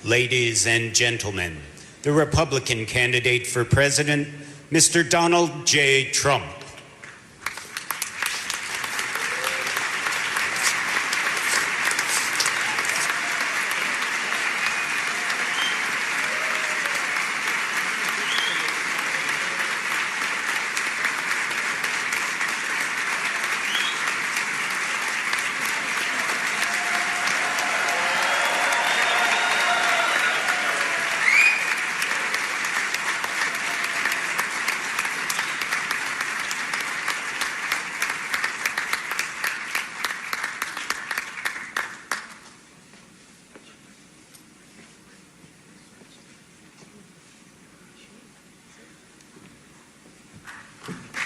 Ladies and gentlemen, the Republican candidate for president, Mr. Donald J. Trump.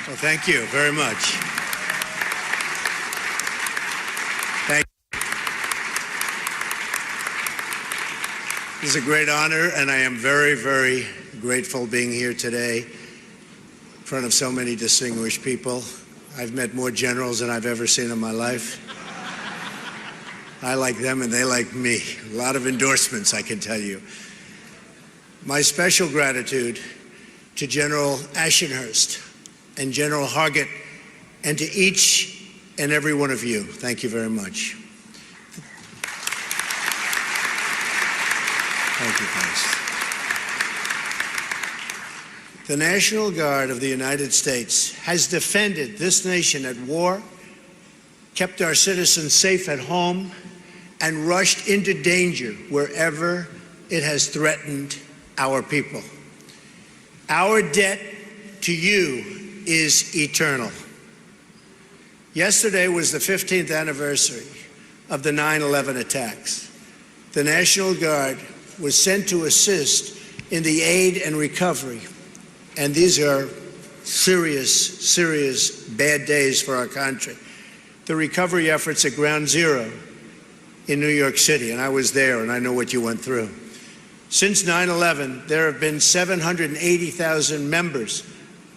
Well, thank you very much. Thank you. This is a great honor, and I am very, very grateful being here today in front of so many distinguished people. I've met more generals than I've ever seen in my life. I like them and they like me. A lot of endorsements, I can tell you. My special gratitude to General Ashenhurst and General Hargett, and to each and every one of you. Thank you very much. Thank you, guys. The National Guard of the United States has defended this nation at war, kept our citizens safe at home, and rushed into danger wherever it has threatened our people. Our debt to you is eternal. Yesterday was the 15th anniversary of the 9/11 attacks. The National Guard was sent to assist in the aid and recovery, and these are serious, serious bad days for our country. The recovery efforts at Ground Zero in New York City, and I was there and I know what you went through. Since 9/11, there have been 780,000 members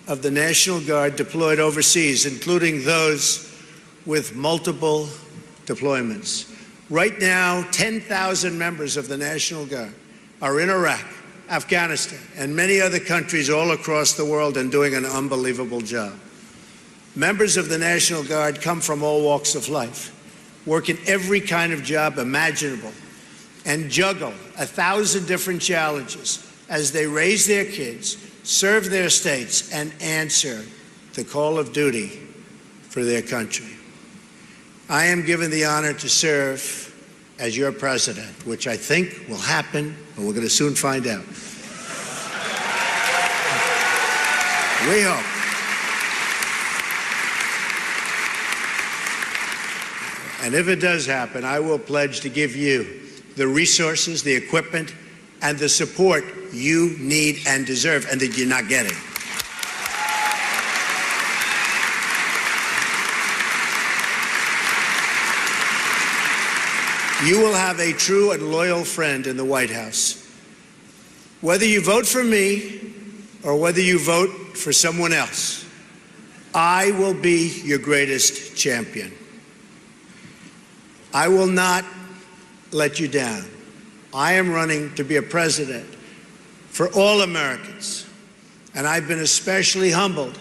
of the National Guard deployed overseas, including those with multiple deployments. Right now, 10,000 members of the National Guard are in Iraq, Afghanistan, and many other countries all across the world and doing an unbelievable job. Members of the National Guard come from all walks of life, work in every kind of job imaginable, and juggle 1,000 different challenges as they raise their kids, serve their states, and answer the call of duty for their country. I am given the honor to serve as your president, which I think will happen, but we're going to soon find out. We hope. And if it does happen, I will pledge to give you the resources, the equipment, and the support you need and deserve, and that you're not getting. You will have a true and loyal friend in the White House. Whether you vote for me or whether you vote for someone else, I will be your greatest champion. I will not let you down. I am running to be a president for all Americans, and I've been especially humbled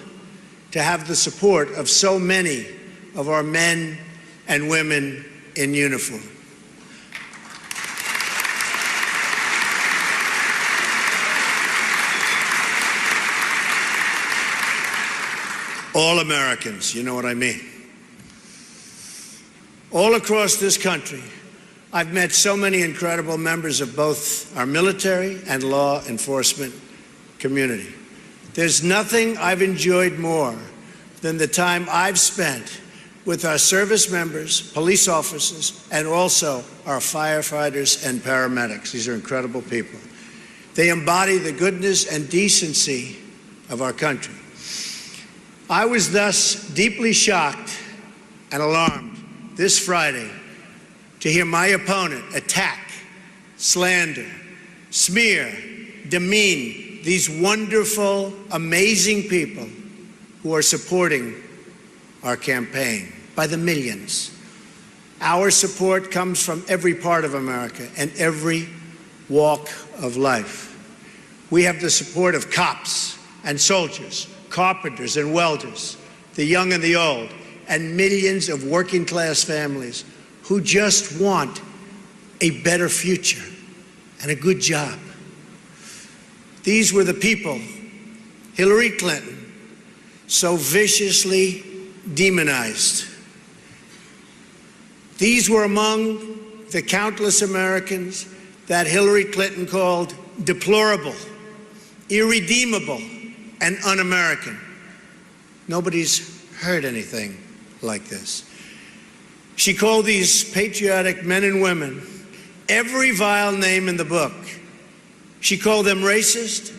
to have the support of so many of our men and women in uniform. All Americans, you know what I mean. All across this country, I've met so many incredible members of both our military and law enforcement community. There's nothing I've enjoyed more than the time I've spent with our service members, police officers, and also our firefighters and paramedics. These are incredible people. They embody the goodness and decency of our country. I was thus deeply shocked and alarmed this Friday to hear my opponent attack, slander, smear, demean these wonderful, amazing people who are supporting our campaign by the millions. Our support comes from every part of America and every walk of life. We have the support of cops and soldiers, carpenters and welders, the young and the old, and millions of working-class families who just want a better future and a good job. These were the people Hillary Clinton so viciously demonized. These were among the countless Americans that Hillary Clinton called deplorable, irredeemable, and un-American. Nobody's heard anything like this. She called these patriotic men and women every vile name in the book. She called them racist,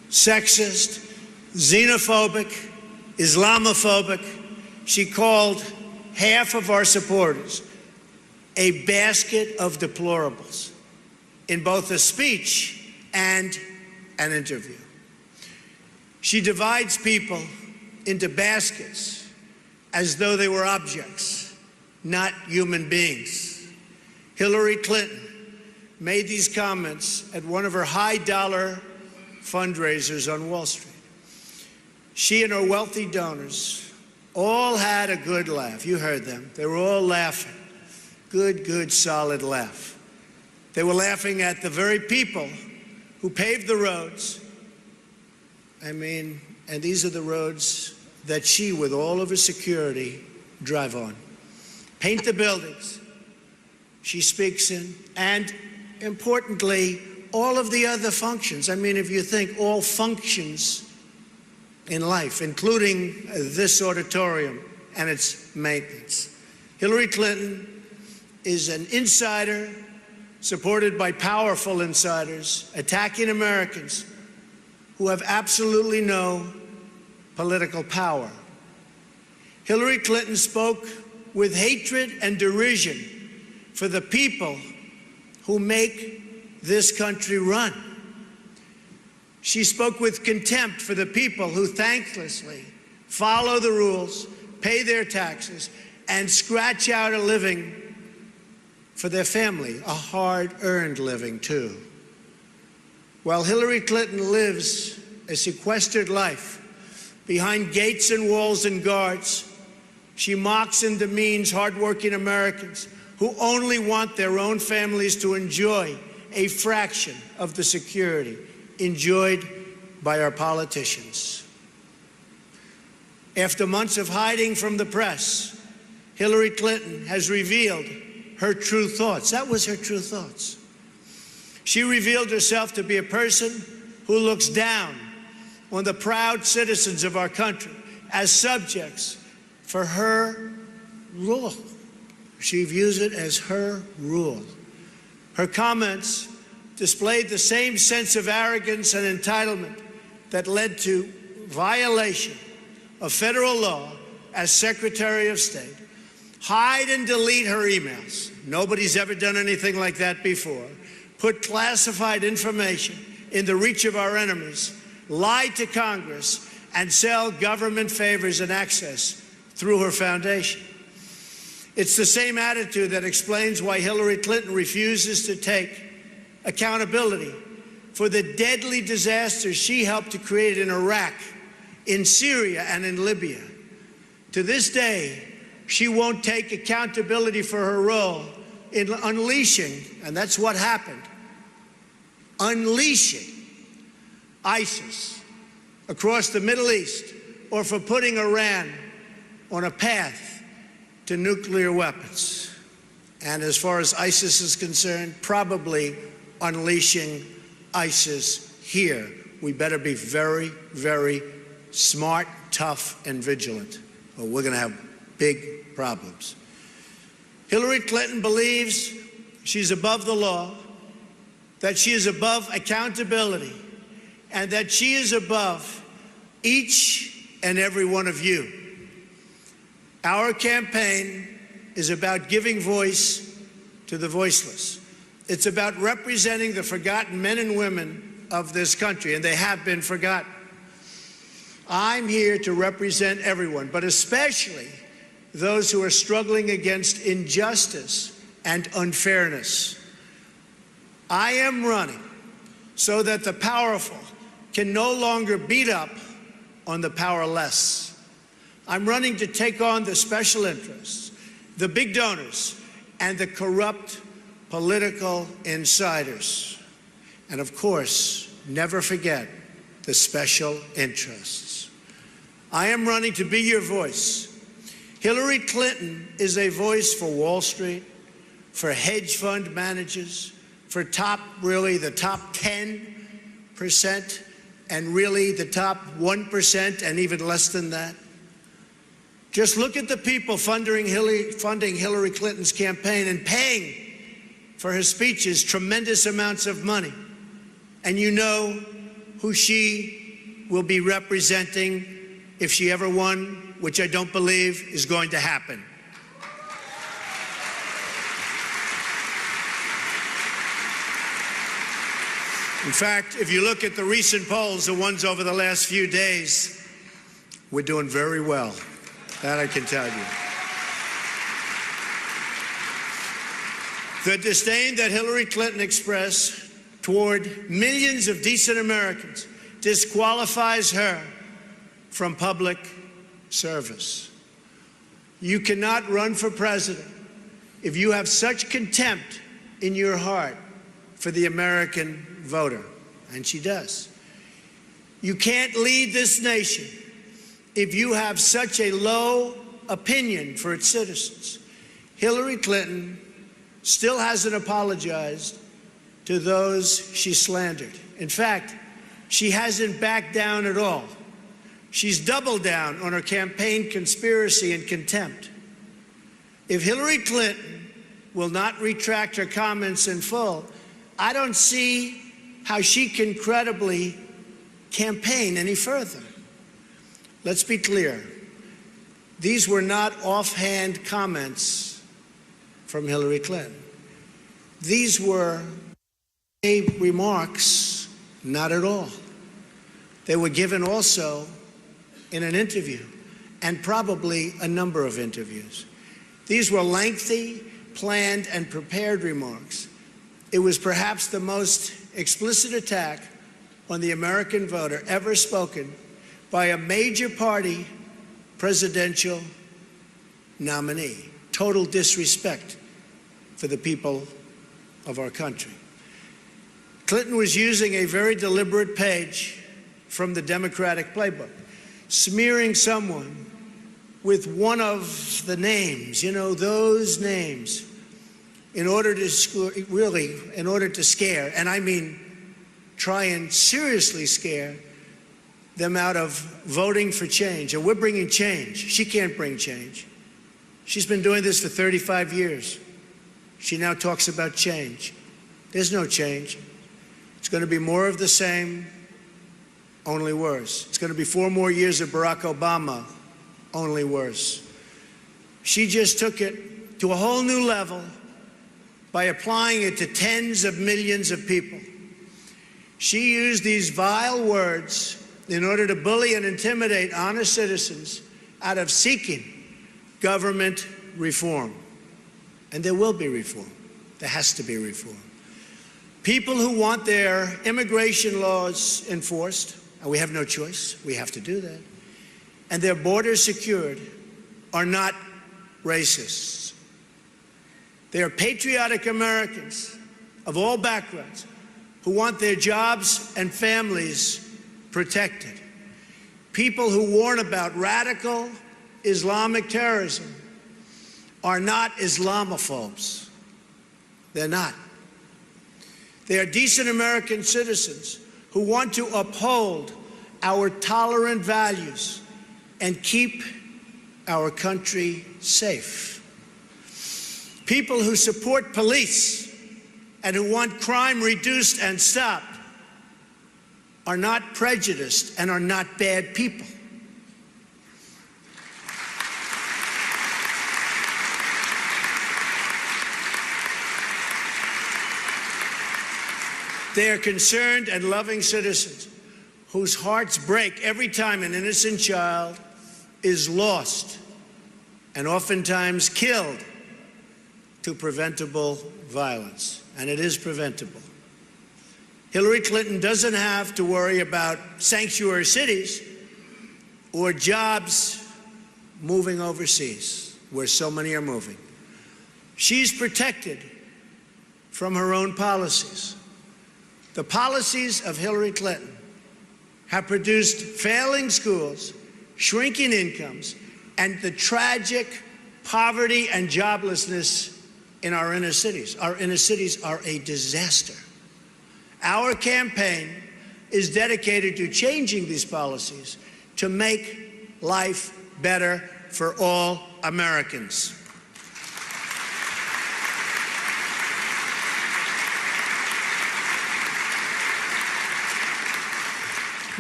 sexist, xenophobic, Islamophobic. She called half of our supporters a basket of deplorables in both a speech and an interview. She divides people into baskets as though they were objects, not human beings. Hillary Clinton made these comments at one of her high-dollar fundraisers on Wall Street. She and her wealthy donors all had a good laugh. You heard them. They were all laughing. Good, solid laugh. They were laughing at the very people who paved the roads. And these are the roads that she, with all of her security, drive on. Paint the buildings she speaks in, and importantly, all of the other functions. If you think all functions in life, including this auditorium and its maintenance. Hillary Clinton is an insider supported by powerful insiders attacking Americans who have absolutely no political power. Hillary Clinton spoke with hatred and derision for the people who make this country run. She spoke with contempt for the people who thanklessly follow the rules, pay their taxes, and scratch out a living for their family, a hard-earned living, too. While Hillary Clinton lives a sequestered life behind gates and walls and guards, she mocks and demeans hardworking Americans who only want their own families to enjoy a fraction of the security enjoyed by our politicians. After months of hiding from the press, Hillary Clinton has revealed her true thoughts. That was her true thoughts. She revealed herself to be a person who looks down on the proud citizens of our country as subjects for her rule. She views it as her rule. Her comments displayed the same sense of arrogance and entitlement that led to violation of federal law as Secretary of State. Hide and delete her emails. Nobody's ever done anything like that before. Put classified information in the reach of our enemies, lie to Congress, and sell government favors and access through her foundation. It's the same attitude that explains why Hillary Clinton refuses to take accountability for the deadly disasters she helped to create in Iraq, in Syria, and in Libya. To this day, she won't take accountability for her role in unleashing, and that's what happened, unleashing ISIS across the Middle East, or for putting Iran on a path to nuclear weapons. And as far as ISIS is concerned, probably unleashing ISIS here. We better be very, very smart, tough, and vigilant, or we're going to have big problems. Hillary Clinton believes she's above the law, that she is above accountability, and that she is above each and every one of you. Our campaign is about giving voice to the voiceless. It's about representing the forgotten men and women of this country, and they have been forgotten. I'm here to represent everyone, but especially those who are struggling against injustice and unfairness. I am running so that the powerful can no longer beat up on the powerless. I'm running to take on the special interests, the big donors, and the corrupt political insiders. And of course, never forget the special interests. I am running to be your voice. Hillary Clinton is a voice for Wall Street, for hedge fund managers, for the top 10%, and really the top 1% and even less than that. Just look at the people funding Hillary Clinton's campaign and paying for her speeches tremendous amounts of money. And you know who she will be representing if she ever won, which I don't believe is going to happen. In fact, if you look at the recent polls, the ones over the last few days, we're doing very well. That I can tell you. The disdain that Hillary Clinton expressed toward millions of decent Americans disqualifies her from public service. You cannot run for president if you have such contempt in your heart for the American voter, and she does. You can't lead this nation if you have such a low opinion for its citizens. Hillary Clinton still hasn't apologized to those she slandered. In fact, she hasn't backed down at all. She's doubled down on her campaign conspiracy and contempt. If Hillary Clinton will not retract her comments in full, I don't see how she can credibly campaign any further. Let's be clear. These were not offhand comments from Hillary Clinton. These were remarks, not at all. They were given also in an interview, and probably a number of interviews. These were lengthy, planned, and prepared remarks. It was perhaps the most explicit attack on the American voter ever spoken by a major party presidential nominee. Total disrespect for the people of our country. Clinton was using a very deliberate page from the Democratic playbook, smearing someone with one of the names, those names, in order to scare, and I mean try and seriously scare them out of voting for change. And we're bringing change. She can't bring change. She's been doing this for 35 years. She now talks about change. There's no change. It's going to be more of the same, only worse. It's going to be 4 more years of Barack Obama, only worse. She just took it to a whole new level by applying it to tens of millions of people. She used these vile words in order to bully and intimidate honest citizens out of seeking government reform. And there will be reform. There has to be reform. People who want their immigration laws enforced, and we have no choice, we have to do that, and their borders secured, are not racists. They are patriotic Americans of all backgrounds who want their jobs and families protected. People who warn about radical Islamic terrorism are not Islamophobes. They're not. They are decent American citizens who want to uphold our tolerant values and keep our country safe. People who support police and who want crime reduced and stopped are not prejudiced and are not bad people. They are concerned and loving citizens whose hearts break every time an innocent child is lost and oftentimes killed to preventable violence. And it is preventable. Hillary Clinton doesn't have to worry about sanctuary cities or jobs moving overseas, where so many are moving. She's protected from her own policies. The policies of Hillary Clinton have produced failing schools, shrinking incomes, and the tragic poverty and joblessness in our inner cities. Our inner cities are a disaster. Our campaign is dedicated to changing these policies to make life better for all Americans.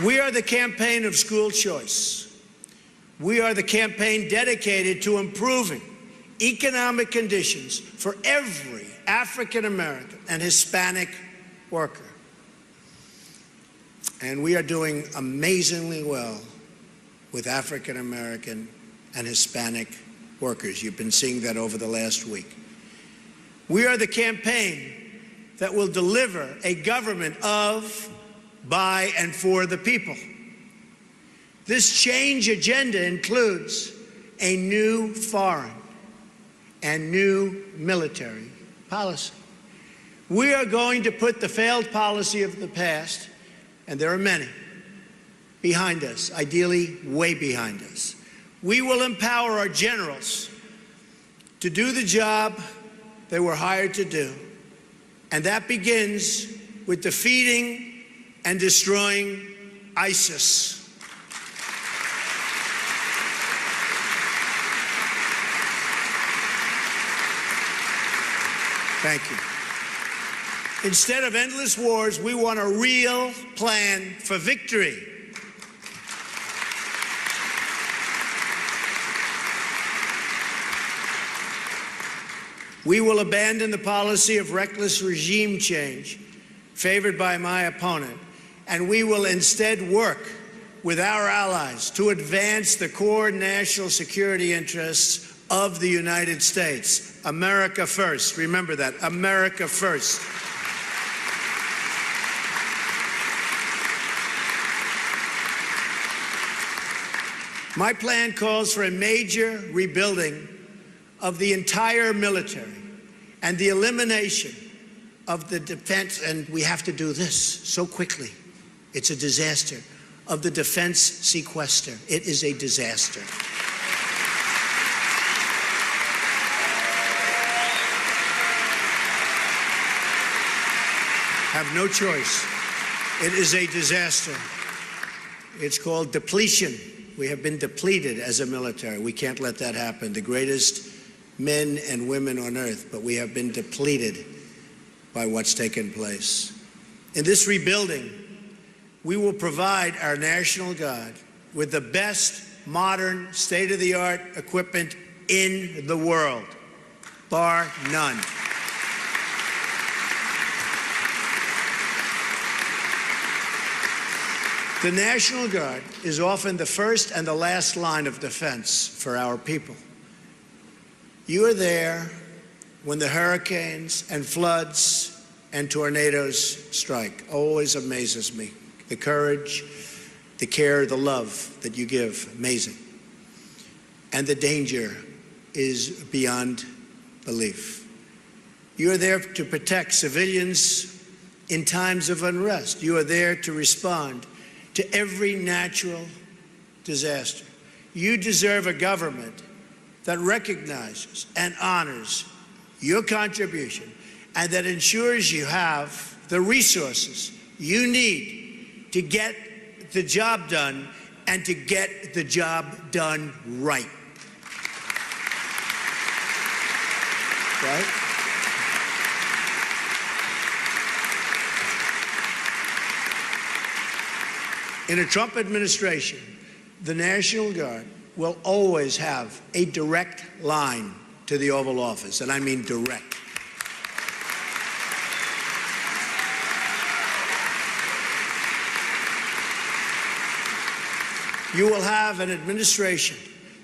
We are the campaign of school choice. We are the campaign dedicated to improving economic conditions for every African American and Hispanic worker. And we are doing amazingly well with African American and Hispanic workers. You've been seeing that over the last week. We are the campaign that will deliver a government of, by, and for the people. This change agenda includes a new foreign and new military policy. We are going to put the failed policy of the past, and there are many, behind us, ideally way behind us. We will empower our generals to do the job they were hired to do, and that begins with defeating and destroying ISIS. Thank you. Instead of endless wars, we want a real plan for victory. We will abandon the policy of reckless regime change favored by my opponent, and we will instead work with our allies to advance the core national security interests of the United States. America first. Remember that. America first. My plan calls for a major rebuilding of the entire military and the elimination of the defense, and we have to do this so quickly. It's a disaster, of the defense sequester. It is a disaster. Have no choice. It is a disaster. It's called depletion. We have been depleted as a military. We can't let that happen. The greatest men and women on earth, but we have been depleted by what's taken place. In this rebuilding, we will provide our National Guard with the best modern, state-of-the-art equipment in the world, bar none. The National Guard is often the first and the last line of defense for our people. You are there when the hurricanes and floods and tornadoes strike. Always amazes me. The courage, the care, the love that you give, amazing. And the danger is beyond belief. You are there to protect civilians in times of unrest. You are there to respond to every natural disaster. You deserve a government that recognizes and honors your contribution and that ensures you have the resources you need to get the job done and to get the job done right. Right? In a Trump administration, the National Guard will always have a direct line to the Oval Office, and I mean direct. You will have an administration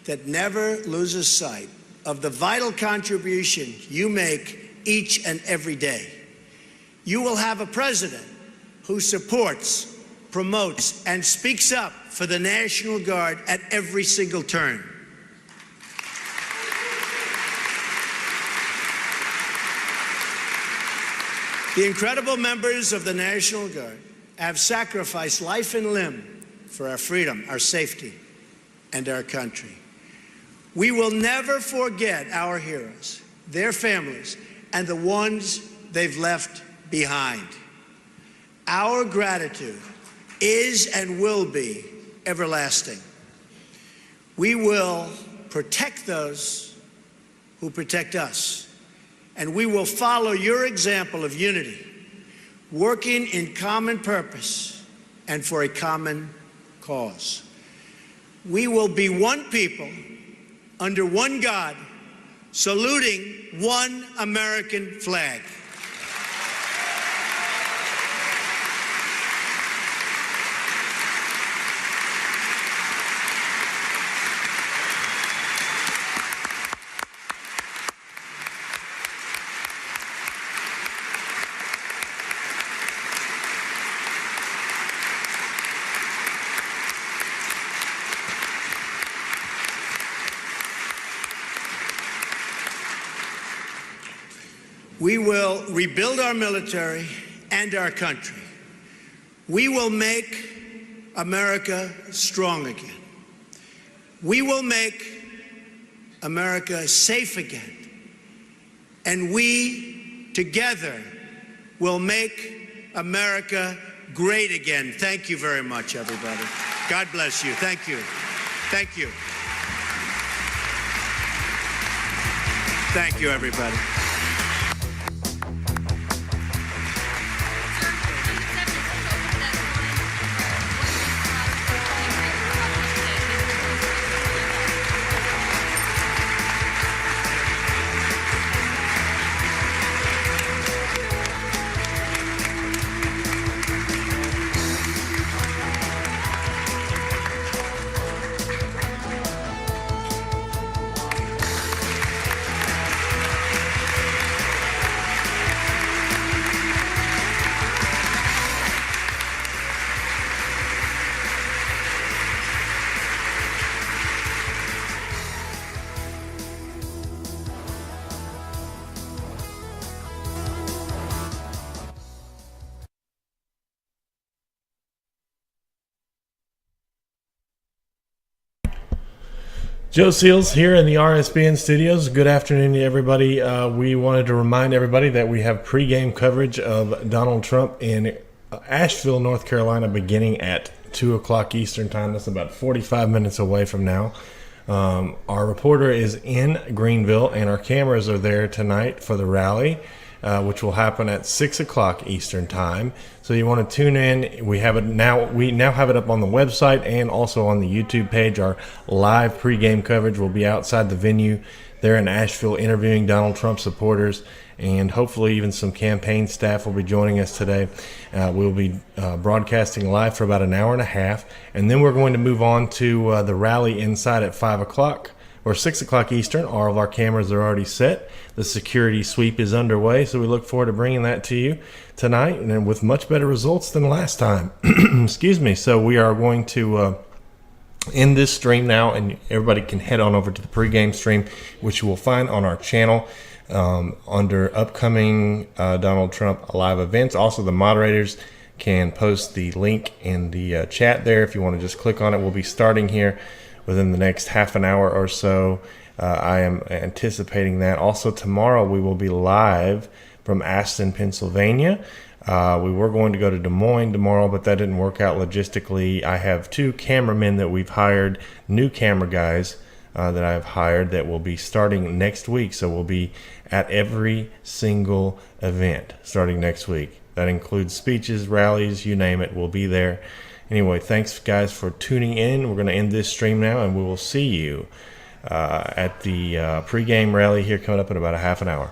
that never loses sight of the vital contribution you make each and every day. You will have a president who supports, promotes, and speaks up for the National Guard at every single turn. The incredible members of the National Guard have sacrificed life and limb for our freedom, our safety, and our country. We will never forget our heroes, their families, and the ones they've left behind. Our gratitude is and will be everlasting. We will protect those who protect us. And we will follow your example of unity, working in common purpose and for a common cause. We will be one people under one God, saluting one American flag. We will rebuild our military and our country. We will make America strong again. We will make America safe again. And we, together, will make America great again. Thank you very much, everybody. God bless you. Thank you. Thank you. Thank you, everybody. Joe Seals here in the RSBN studios. Good afternoon to everybody. We wanted to remind everybody that we have pregame coverage of Donald Trump in Asheville, North Carolina, beginning at 2 o'clock Eastern Time. That's about 45 minutes away from now. Our reporter is in Greenville, and our cameras are there tonight for the rally, which will happen at 6 o'clock Eastern Time. So you want to tune in. We have it now. We now have it up on the website and also on the YouTube page. Our live pregame coverage will be outside the venue there in Asheville, interviewing Donald Trump supporters, and hopefully even some campaign staff will be joining us today. We'll be broadcasting live for about an hour and a half, and then we're going to move on to the rally inside at 5 o'clock. Or 6 o'clock Eastern. All of our cameras are already set. The security sweep is underway, so we look forward to bringing that to you tonight, and with much better results than last time. Excuse me. So we are going to end this stream now, and everybody can head on over to the pregame stream, which you will find on our channel under upcoming Donald Trump live events. Also, the moderators can post the link in the chat there if you want to just click on it. We'll be starting here within the next half an hour or so. I am anticipating that. Also, tomorrow we will be live from Aston, Pennsylvania. We were going to go to Des Moines tomorrow, but that didn't work out logistically. I have 2 cameramen that we've hired, new camera guys that I've hired, that will be starting next week. So we'll be at every single event starting next week. That includes speeches, rallies, you name it, we'll be there. Anyway, thanks, guys, for tuning in. We're going to end this stream now, and we will see you at the pregame rally here coming up in about a half an hour.